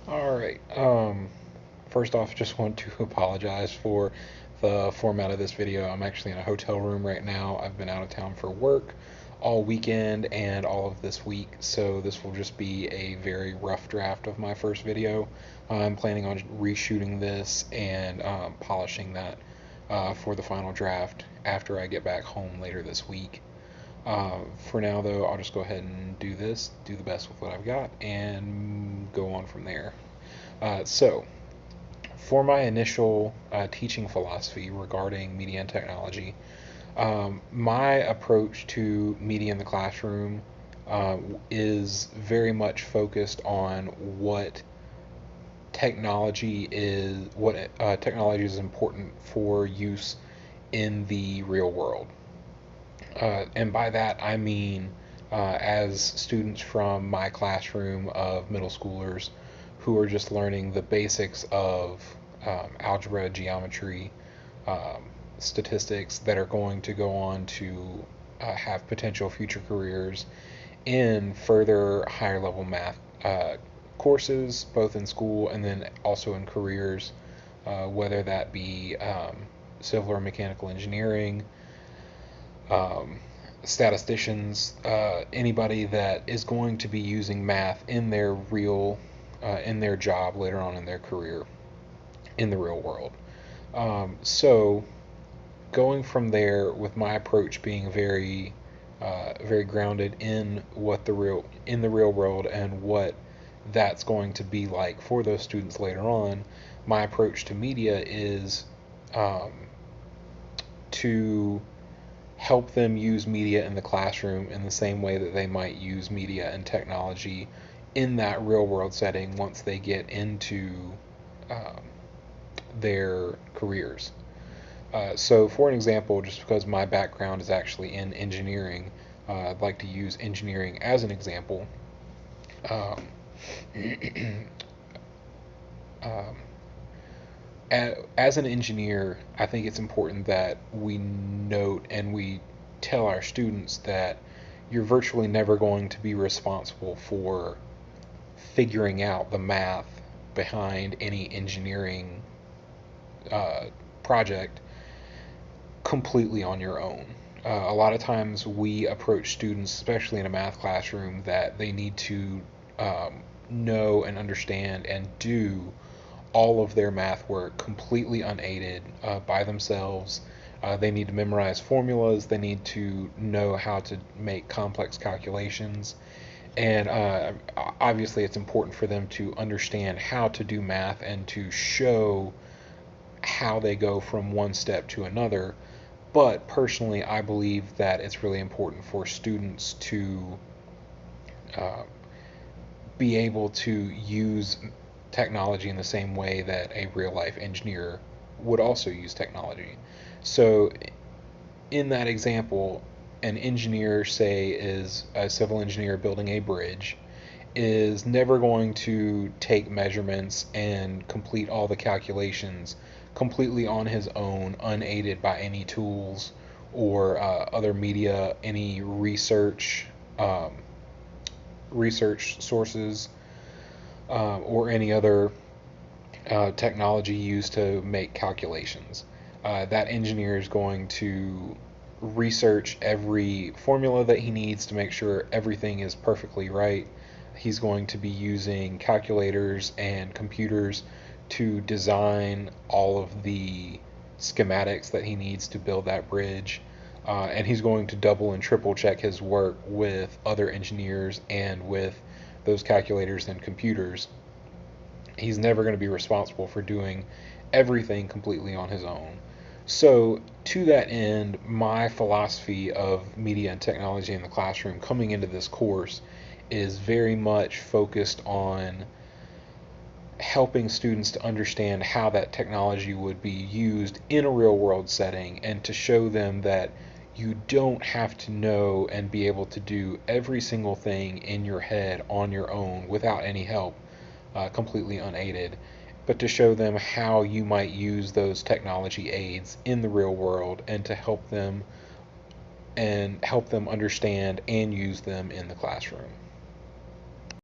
All right. First off, just want to apologize for the format of this video. I'm actually in a hotel room right now. I've been out of town for work all weekend and all of this week, so this will just be a very rough draft of my first video. I'm planning on reshooting this and polishing that for the final draft after I get back home later this week. For now, though, I'll just go ahead and do this, do the best with what I've got, and go on from there. So, for my initial teaching philosophy regarding media and technology, my approach to media in the classroom is very much focused on what technology is important for use in the real world. And by that, I mean, as students from my classroom of middle schoolers who are just learning the basics of algebra, geometry, um, statistics that are going to go on to have potential future careers in further higher level math courses, both in school and then also in careers, whether that be civil or mechanical engineering, um, statisticians, anybody that is going to be using math in their in their job later on in their career in the real world. So going from there with my approach being very grounded in in the real world and what that's going to be like for those students later on. My approach to media is um, to help them use media in the classroom in the same way that they might use media and technology in that real world setting once they get into um, their careers. So, for an example, just because my background is actually in engineering, I'd like to use engineering as an example. Um, um, as an engineer, I think it's important that we note and we tell our students that you're virtually never going to be responsible for figuring out the math behind any engineering uh, project completely on your own. A lot of times we approach students, especially in a math classroom, that they need to know and understand and do all of their math work completely unaided by themselves. They need to memorize formulas. They need to know how to make complex calculations. And obviously, it's important for them to understand how to do math and to show how they go from one step to another. But personally, I believe that it's really important for students to uh, be able to use technology in the same way that a real life engineer would also use technology. So, in that example, an engineer, say, is a civil engineer building a bridge, is never going to take measurements and complete all the calculations completely on his own, unaided by any tools or other media, any um, research sources, or any other technology used to make calculations. That engineer is going to research every formula that he needs to make sure everything is perfectly right. He's going to be using calculators and computers to design all of the schematics that he needs to build that bridge. And he's going to double and triple check his work with other engineers and with those calculators and computers. He's never going to be responsible for doing everything completely on his own. So, to that end, my philosophy of media and technology in the classroom coming into this course is very much focused on helping students to understand how that technology would be used in a real world setting and to show them that you don't have to know and be able to do every single thing in your head on your own without any help, completely unaided, but to show them how you might use those technology aids in the real world and to help them understand and use them in the classroom.